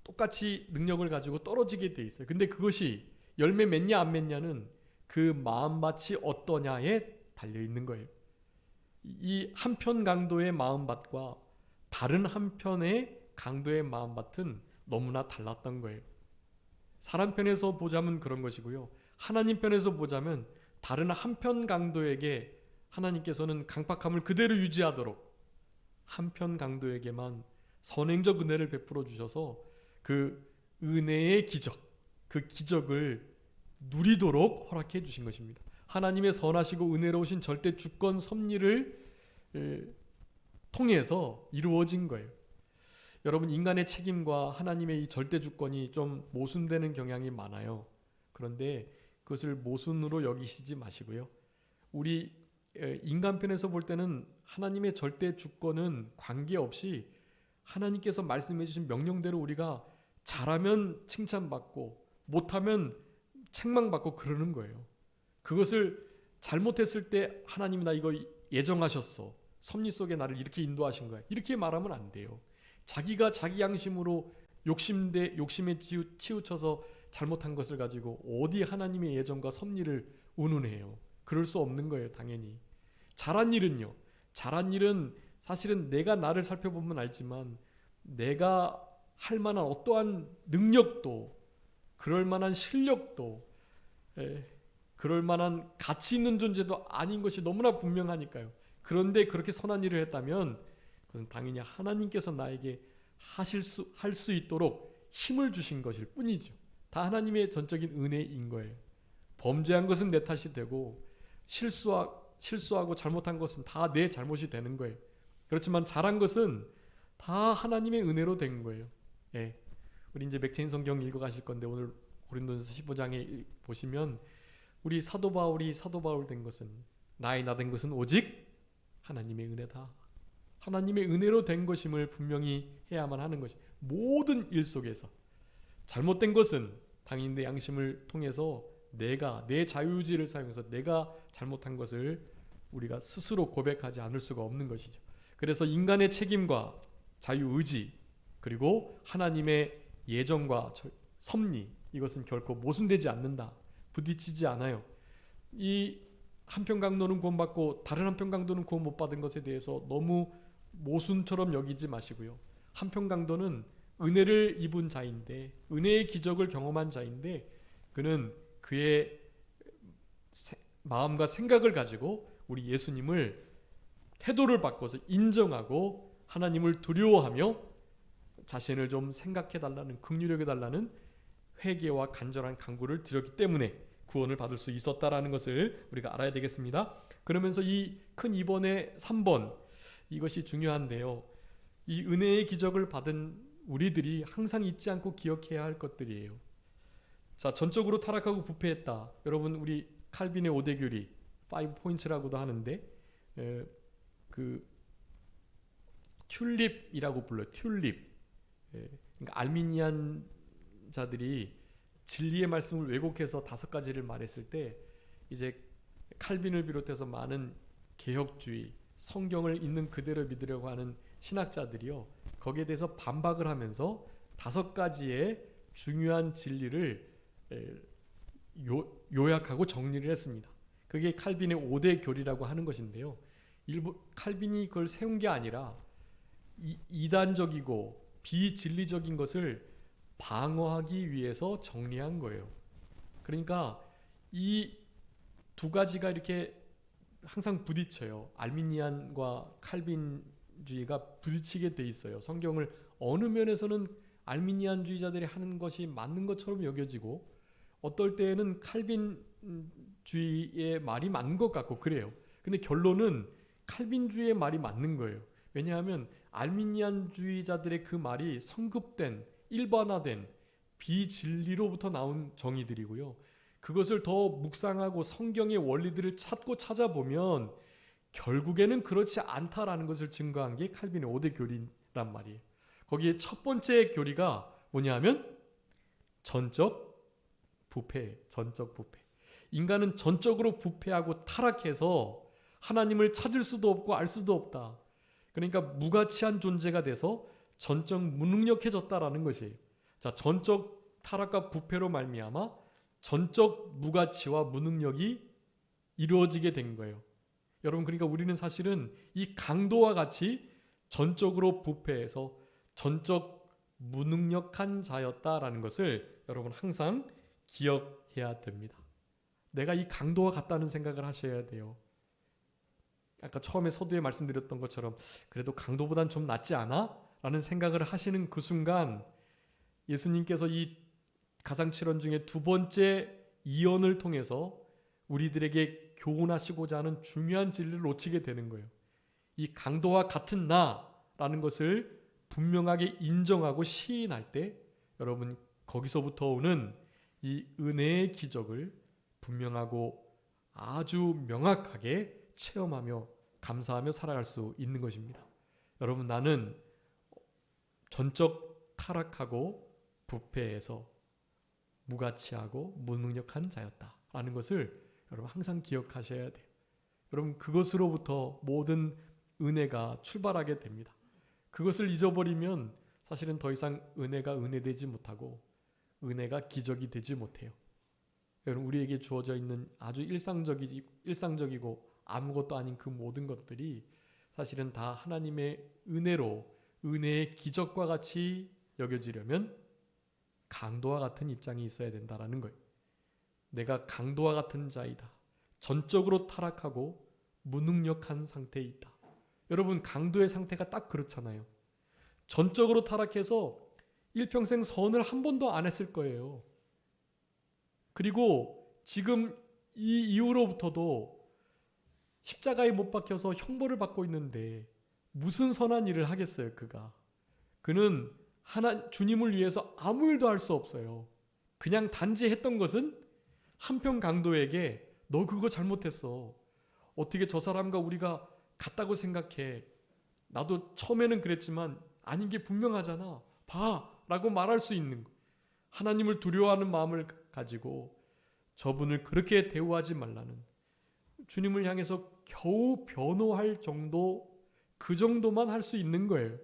똑같이 능력을 가지고 떨어지게 돼 있어요. 근데 그것이 열매 맺냐 안 맺냐는 그 마음밭이 어떠냐에 달려 있는 거예요. 이 한편 강도의 마음밭과 다른 한편의 강도의 마음밭은 너무나 달랐던 거예요. 사람 편에서 보자면 그런 것이고요. 하나님 편에서 보자면 다른 한편 강도에게 하나님께서는 강팍함을 그대로 유지하도록 한편 강도에게만 선행적 은혜를 베풀어 주셔서 그 은혜의 기적, 그 기적을 누리도록 허락해 주신 것입니다. 하나님의 선하시고 은혜로우신 절대 주권 섭리를 통해서 이루어진 거예요. 여러분, 인간의 책임과 하나님의 이 절대 주권이 좀 모순되는 경향이 많아요. 그런데 그것을 모순으로 여기시지 마시고요. 우리 인간 편에서 볼 때는 하나님의 절대 주권은 관계없이 하나님께서 말씀해 주신 명령대로 우리가 잘하면 칭찬받고 못하면 책망받고 그러는 거예요. 그것을 잘못했을 때 하나님이 나 이거 예정하셨어. 섭리 속에 나를 이렇게 인도하신 거야. 이렇게 말하면 안 돼요. 자기가 자기 양심으로 욕심에 치우쳐서 잘못한 것을 가지고 어디 하나님의 예정과 섭리를 운운해요. 그럴 수 없는 거예요, 당연히. 잘한 일은 사실은 내가 나를 살펴보면 알지만 내가 할 만한 어떠한 능력도, 그럴 만한 실력도, 그럴 만한 가치 있는 존재도 아닌 것이 너무나 분명하니까요. 그런데 그렇게 선한 일을 했다면 그것은 당연히 하나님께서 나에게 할 수 있도록 힘을 주신 것일 뿐이죠. 다 하나님의 전적인 은혜인 거예요. 범죄한 것은 내 탓이 되고 실수하고 잘못한 것은 다 내 잘못이 되는 거예요. 그렇지만 잘한 것은 다 하나님의 은혜로 된 거예요. 우리 이제 맥체인 성경 읽어가실 건데 오늘 고린도전서 15장에 보시면 우리 사도 바울 된 것은, 나의 나 된 것은 오직 하나님의 은혜다. 하나님의 은혜로 된 것임을 분명히 해야만 하는 것이, 모든 일 속에서 잘못된 것은 당연히 내 양심을 통해서 내 자유의지를 사용해서 내가 잘못한 것을 우리가 스스로 고백하지 않을 수가 없는 것이죠. 그래서 인간의 책임과 자유의지 그리고 하나님의 예정과 섭리 이것은 결코 모순되지 않는다. 부딪히지 않아요. 이 한편 강도는 구원받고 다른 한편 강도는 구원 못 받은 것에 대해서 너무 모순처럼 여기지 마시고요. 한편 강도는 은혜를 입은 자인데 은혜의 기적을 경험한 자인데 그는 그의 마음과 생각을 가지고 우리 예수님을 태도를 바꿔서 인정하고 하나님을 두려워하며 자신을 좀 생각해달라는 긍휼여겨달라는 회개와 간절한 간구를 드렸기 때문에 구원을 받을 수 있었다라는 것을 우리가 알아야 되겠습니다. 그러면서 이 큰 2번의 3번 이것이 중요한데요. 이 은혜의 기적을 받은 우리들이 항상 잊지 않고 기억해야 할 것들이에요. 자, 전적으로 타락하고 부패했다. 여러분 우리 칼빈의 5대 교리 5 포인트라고도 하는데 그 튤립이라고 불러요. 튤립. 그러니까 알미니안자들이 진리의 말씀을 왜곡해서 5가지를 말했을 때 이제 칼빈을 비롯해서 많은 개혁주의 성경을 있는 그대로 믿으려고 하는 신학자들이요 거기에 대해서 반박을 하면서 5가지의 중요한 진리를 요약하고 정리를 했습니다. 그게 칼빈의 5대 교리라고 하는 것인데요. 칼빈이 그걸 세운 게 아니라 이단적이고 비진리적인 것을 방어하기 위해서 정리한 거예요. 그러니까 이 2가지가 이렇게 항상 부딪혀요. 알미니안과 칼빈주의가 부딪히게 돼 있어요. 성경을 어느 면에서는 알미니안주의자들이 하는 것이 맞는 것처럼 여겨지고 어떨 때에는 칼빈주의의 말이 맞는 것 같고 그래요. 근데 결론은 칼빈주의의 말이 맞는 거예요. 왜냐하면 알미니안주의자들의 그 말이 성급된 일반화된 비진리로부터 나온 정의들이고요. 그것을 더 묵상하고 성경의 원리들을 찾고 찾아보면 결국에는 그렇지 않다라는 것을 증거한 게 칼빈의 5대 교리란 말이에요. 거기에 첫 번째 교리가 뭐냐면 전적 부패. 인간은 전적으로 부패하고 타락해서 하나님을 찾을 수도 없고 알 수도 없다. 그러니까 무가치한 존재가 돼서 전적 무능력해졌다라는 것이에요. 자, 전적 타락과 부패로 말미암아 전적 무가치와 무능력이 이루어지게 된 거예요. 여러분 그러니까 우리는 사실은 이 강도와 같이 전적으로 부패해서 전적 무능력한 자였다라는 것을 여러분 항상 기억해야 됩니다. 내가 이 강도와 같다는 생각을 하셔야 돼요. 아까 처음에 서두에 말씀드렸던 것처럼 그래도 강도보단 좀 낫지 않아? 라는 생각을 하시는 그 순간 예수님께서 이 가상칠언 중에 2번째 이언을 통해서 우리들에게 교훈하시고자 하는 중요한 진리를 놓치게 되는 거예요. 이 강도와 같은 나라는 것을 분명하게 인정하고 시인할 때 여러분 거기서부터 오는 이 은혜의 기적을 분명하고 아주 명확하게 체험하며 감사하며 살아갈 수 있는 것입니다. 여러분 나는 전적 타락하고 부패해서 무가치하고 무능력한 자였다라는 것을 여러분 항상 기억하셔야 돼요. 여러분 그것으로부터 모든 은혜가 출발하게 됩니다. 그것을 잊어버리면 사실은 더 이상 은혜가 은혜되지 못하고 은혜가 기적이 되지 못해요. 여러분 우리에게 주어져 있는 아주 일상적이고 아무것도 아닌 그 모든 것들이 사실은 다 하나님의 은혜로 은혜의 기적과 같이 여겨지려면 강도와 같은 입장이 있어야 된다라는 거예요. 내가 강도와 같은 자이다. 전적으로 타락하고 무능력한 상태에 있다. 여러분 강도의 상태가 딱 그렇잖아요. 전적으로 타락해서 일평생 선을 한 번도 안 했을 거예요. 그리고 지금 이 이후로부터도 십자가에 못 박혀서 형벌을 받고 있는데 무슨 선한 일을 하겠어요, 그가. 그는 주님을 위해서 아무 일도 할 수 없어요. 그냥 단지 했던 것은 한편 강도에게 너 그거 잘못했어. 어떻게 저 사람과 우리가 같다고 생각해. 나도 처음에는 그랬지만 아닌 게 분명하잖아. 봐! 라고 말할 수 있는 거. 하나님을 두려워하는 마음을 가지고 저분을 그렇게 대우하지 말라는 주님을 향해서 겨우 변호할 정도 그 정도만 할 수 있는 거예요.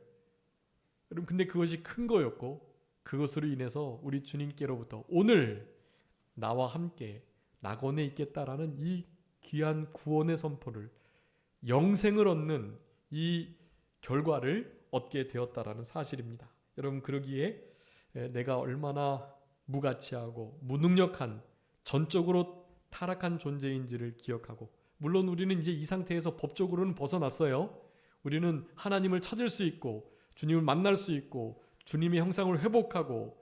여러분, 근데 그것이 큰 거였고, 그것으로 인해서 우리 주님께로부터 오늘 나와 함께 낙원에 있겠다라는 이 귀한 구원의 선포를, 영생을 얻는 이 결과를 얻게 되었다라는 사실입니다. 여러분, 그러기에 내가 얼마나 무가치하고 무능력한, 전적으로 타락한 존재인지를 기억하고, 물론 우리는 이제 이 상태에서 법적으로는 벗어났어요. 우리는 하나님을 찾을 수 있고 주님을 만날 수 있고 주님의 형상을 회복하고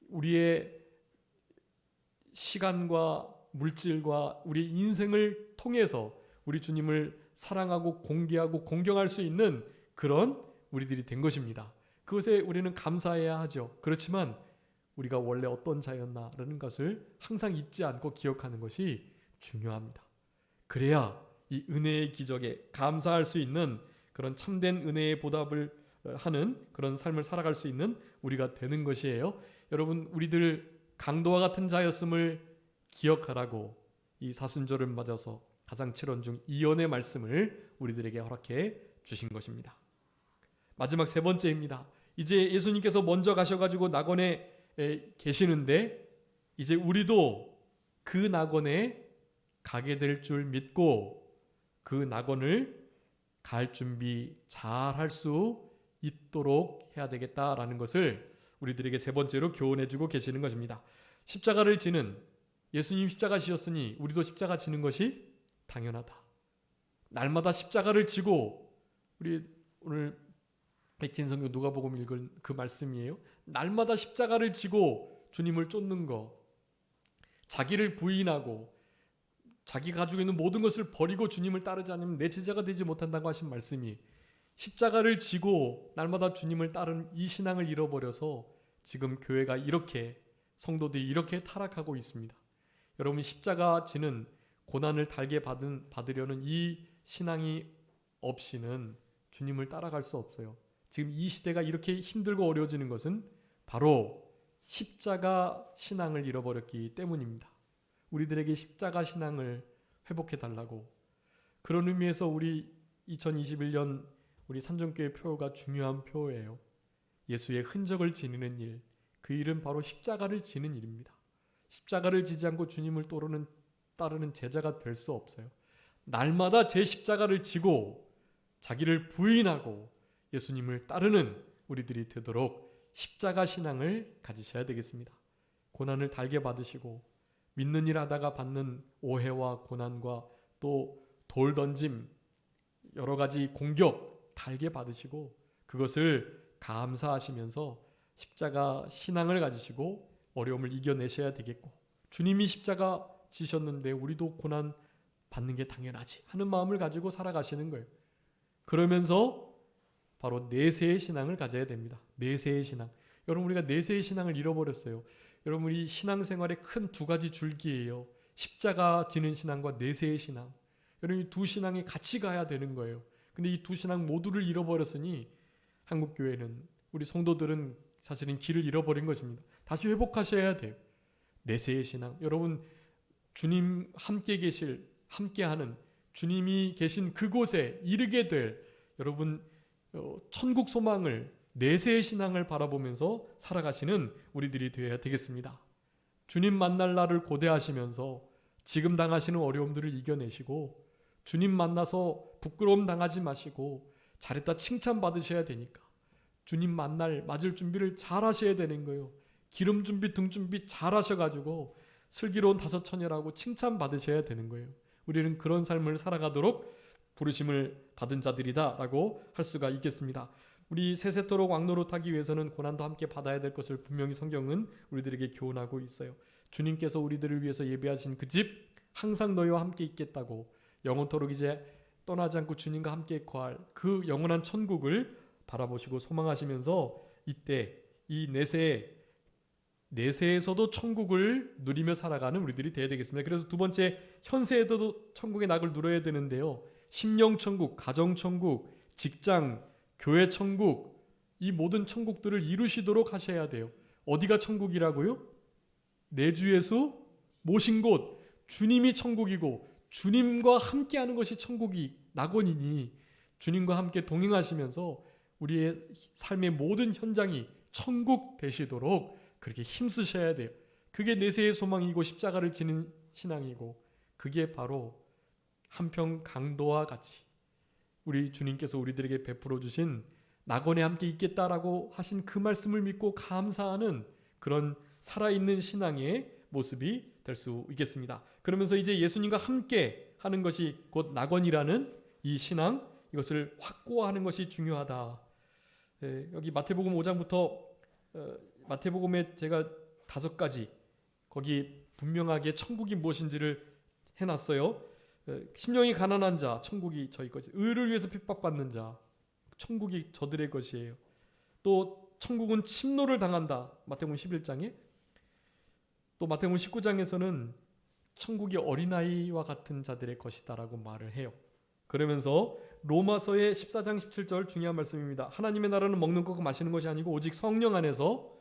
우리의 시간과 물질과 우리 인생을 통해서 우리 주님을 사랑하고 공개하고 공경할 수 있는 그런 우리들이 된 것입니다. 그것에 우리는 감사해야 하죠. 그렇지만 우리가 원래 어떤 자였나라는 것을 항상 잊지 않고 기억하는 것이 중요합니다. 그래야 이 은혜의 기적에 감사할 수 있는 그런 참된 은혜의 보답을 하는 그런 삶을 살아갈 수 있는 우리가 되는 것이에요. 여러분, 우리들 강도와 같은 자였음을 기억하라고 이 사순절을 맞아서 가장 7원 중 2원의 말씀을 우리들에게 허락해 주신 것입니다. 마지막 세 번째입니다. 이제 예수님께서 먼저 가셔가지고 낙원에 계시는데 이제 우리도 그 낙원에 가게 될 줄 믿고 그 낙원을 갈 준비 잘 할 수 있도록 해야 되겠다라는 것을 우리들에게 세 번째로 교훈해 주고 계시는 것입니다. 십자가를 지는, 예수님 십자가 지셨으니 우리도 십자가 지는 것이 당연하다. 날마다 십자가를 지고, 우리 오늘 백진성경 누가복음 읽은 그 말씀이에요. 날마다 십자가를 지고 주님을 쫓는 거, 자기를 부인하고 자기가 가지고 있는 모든 것을 버리고 주님을 따르지 않으면 내 제자가 되지 못한다고 하신 말씀이, 십자가를 지고 날마다 주님을 따르는 이 신앙을 잃어버려서 지금 교회가 이렇게, 성도들이 이렇게 타락하고 있습니다. 여러분, 십자가 지는 고난을 달게 받으려는 이 신앙이 없이는 주님을 따라갈 수 없어요. 지금 이 시대가 이렇게 힘들고 어려워지는 것은 바로 십자가 신앙을 잃어버렸기 때문입니다. 우리들에게 십자가 신앙을 회복해 달라고, 그런 의미에서 우리 2021년 우리 산정교회 표가 중요한 표예요. 예수의 흔적을 지니는 일, 그 일은 바로 십자가를 지는 일입니다. 십자가를 지지 않고 주님을 따르는 제자가 될 수 없어요. 날마다 제 십자가를 지고 자기를 부인하고 예수님을 따르는 우리들이 되도록 십자가 신앙을 가지셔야 되겠습니다. 고난을 달게 받으시고 믿는 일 하다가 받는 오해와 고난과 또 돌 던짐, 여러 가지 공격 달게 받으시고 그것을 감사하시면서 십자가 신앙을 가지시고 어려움을 이겨내셔야 되겠고, 주님이 십자가 지셨는데 우리도 고난 받는 게 당연하지 하는 마음을 가지고 살아가시는 거예요. 그러면서 바로 내세의 신앙을 가져야 됩니다. 내세의 신앙. 여러분, 우리가 내세의 신앙을 잃어버렸어요. 여러분, 우리 신앙생활의 큰 두 가지 줄기예요. 십자가 지는 신앙과 내세의 신앙. 여러분, 이 두 신앙이 같이 가야 되는 거예요. 근데 이 두 신앙 모두를 잃어버렸으니 한국교회는, 우리 성도들은 사실은 길을 잃어버린 것입니다. 다시 회복하셔야 돼요. 내세의 신앙. 여러분, 주님 함께하는 주님이 계신 그곳에 이르게 될 여러분 천국 소망을, 내세의 신앙을 바라보면서 살아가시는 우리들이 되어야 되겠습니다. 주님 만날 날을 고대하시면서 지금 당하시는 어려움들을 이겨내시고, 주님 만나서 부끄러움 당하지 마시고 잘했다 칭찬받으셔야 되니까 주님 맞을 준비를 잘 하셔야 되는 거예요. 기름 준비, 등 준비 잘 하셔가지고 슬기로운 다섯 처녀라고 칭찬받으셔야 되는 거예요. 우리는 그런 삶을 살아가도록 부르심을 받은 자들이다 라고 할 수가 있겠습니다. 우리 세세토록 왕노릇하기 위해서는 고난도 함께 받아야 될 것을 분명히 성경은 우리들에게 교훈하고 있어요. 주님께서 우리들을 위해서 예배하신 그 집 항상 너희와 함께 있겠다고, 영원토록 이제 떠나지 않고 주님과 함께 거할 그 영원한 천국을 바라보시고 소망하시면서 이때 이 내세에서도 천국을 누리며 살아가는 우리들이 되어야 되겠습니다. 그래서 두 번째, 현세에도 천국의 낙을 누려야 되는데요. 심령천국, 가정천국, 직장, 교회 천국, 이 모든 천국들을 이루시도록 하셔야 돼요. 어디가 천국이라고요? 내 주 예수 모신 곳, 주님이 천국이고 주님과 함께하는 것이 천국이 낙원이니 주님과 함께 동행하시면서 우리의 삶의 모든 현장이 천국 되시도록 그렇게 힘쓰셔야 돼요. 그게 내세의 소망이고 십자가를 지는 신앙이고, 그게 바로 한평 강도와 같이 우리 주님께서 우리들에게 베풀어 주신 낙원에 함께 있겠다라고 하신 그 말씀을 믿고 감사하는 그런 살아있는 신앙의 모습이 될 수 있겠습니다. 그러면서 이제 예수님과 함께 하는 것이 곧 낙원이라는 이 신앙, 이것을 확고화하는 것이 중요하다. 여기 마태복음 5장부터 마태복음에 제가 5가지 거기 분명하게 천국이 무엇인지를 해놨어요. 심령이 가난한 자, 천국이 저희 것이. 의를 위해서 핍박받는 자, 천국이 저들의 것이에요. 또 천국은 침노를 당한다. 마태복음 11장에. 또 마태복음 19장에서는 천국이 어린아이와 같은 자들의 것이다라고 말을 해요. 그러면서 로마서의 14장 17절 중요한 말씀입니다. 하나님의 나라는 먹는 것과 마시는 것이 아니고 오직 성령 안에서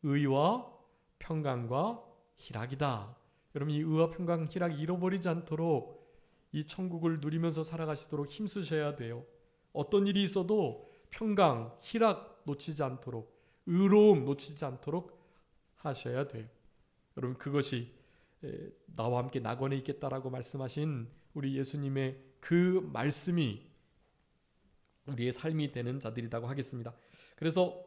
의와 평강과 희락이다. 여러분, 이 의와 평강, 희락 잃어버리지 않도록 이 천국을 누리면서 살아가시도록 힘쓰셔야 돼요. 어떤 일이 있어도 평강, 희락 놓치지 않도록, 의로움 놓치지 않도록 하셔야 돼요. 여러분, 그것이 나와 함께 낙원에 있겠다라고 말씀하신 우리 예수님의 그 말씀이 우리의 삶이 되는 자들이라고 하겠습니다. 그래서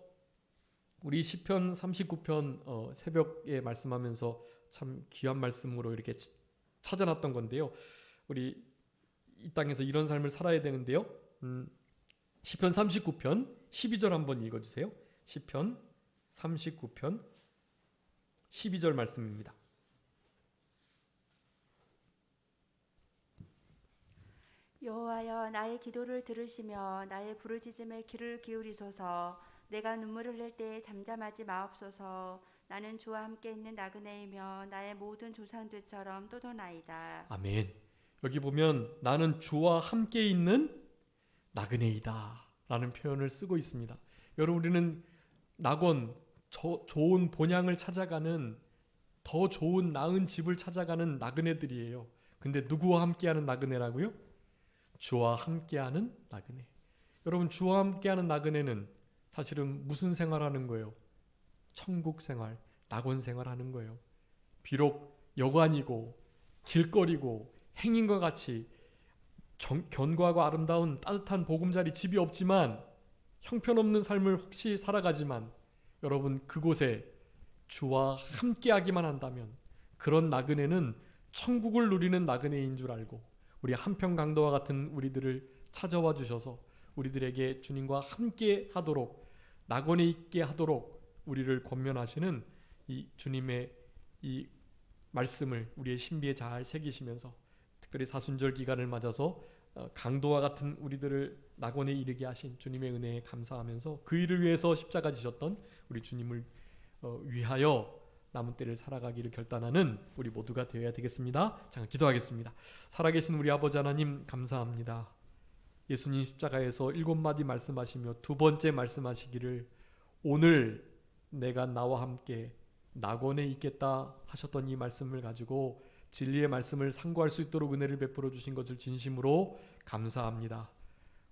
우리 시편 39편 새벽에 말씀하면서 참 귀한 말씀으로 이렇게 찾아놨던 건데요. 우리 이 땅에서 이런 삶을 살아야 되는데요. 시편 39편 12절 한번 읽어주세요. 시편 39편 12절 말씀입니다. 여호와여, 나의 기도를 들으시며 나의 부르짖음에 귀를 기울이소서. 내가 눈물을 흘릴 때 잠잠하지 마옵소서. 나는 주와 함께 있는 나그네이며 나의 모든 조상들처럼 또도나이다. 아멘. 여기 보면 나는 주와 함께 있는 나그네이다 라는 표현을 쓰고 있습니다. 여러분, 우리는 낙원, 좋은 본향을 찾아가는, 더 좋은 나은 집을 찾아가는 나그네들이에요. 근데 누구와 함께하는 나그네라고요? 주와 함께하는 나그네. 여러분, 주와 함께하는 나그네는 사실은 무슨 생활하는 거예요? 천국 생활, 낙원 생활하는 거예요. 비록 여관이고 길거리고 행인과 같이 견고하고 아름다운 따뜻한 보금자리 집이 없지만, 형편없는 삶을 혹시 살아가지만, 여러분, 그곳에 주와 함께하기만 한다면 그런 나그네는 천국을 누리는 나그네인 줄 알고, 우리 한평강도와 같은 우리들을 찾아와 주셔서 우리들에게 주님과 함께 하도록, 낙원에 있게 하도록 우리를 권면하시는 이 주님의 이 말씀을 우리의 신비에 잘 새기시면서, 특별히 사순절 기간을 맞아서 강도와 같은 우리들을 낙원에 이르게 하신 주님의 은혜에 감사하면서 그 일을 위해서 십자가 지셨던 우리 주님을 위하여 남은 때를 살아가기를 결단하는 우리 모두가 되어야 되겠습니다. 잠깐 기도하겠습니다. 살아계신 우리 아버지 하나님, 감사합니다. 예수님 십자가에서 7마디 말씀하시며 두 번째 말씀하시기를 오늘 내가 나와 함께 낙원에 있겠다 하셨던 이 말씀을 가지고 진리의 말씀을 상고할 수 있도록 은혜를 베풀어 주신 것을 진심으로 감사합니다.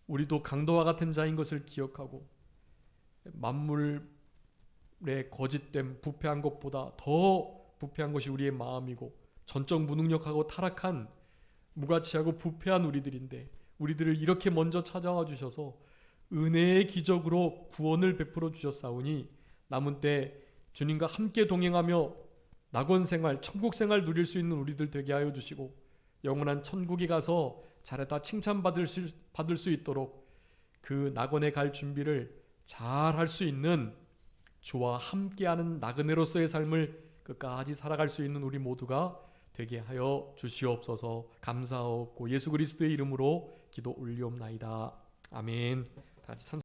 우리도 강도와 같은 자인 것을 기억하고 만물의 거짓됨, 부패한 것보다 더 부패한 것이 우리의 마음이고 전적 무능력하고 타락한 무가치하고 부패한 우리들인데, 우리들을 이렇게 먼저 찾아와 주셔서 은혜의 기적으로 구원을 베풀어 주셨사오니 남은 때 주님과 함께 동행하며 낙원 생활, 천국 생활 누릴 수 있는 우리들 되게 하여 주시고, 영원한 천국에 가서 잘했다 칭찬받을 수 있도록 그 낙원에 갈 준비를 잘 할 수 있는 주와 함께하는 나그네로서의 삶을 끝까지 살아갈 수 있는 우리 모두가 되게 하여 주시옵소서. 감사하옵고 예수 그리스도의 이름으로 기도 올리옵나이다. 아멘. 다 같이 찬송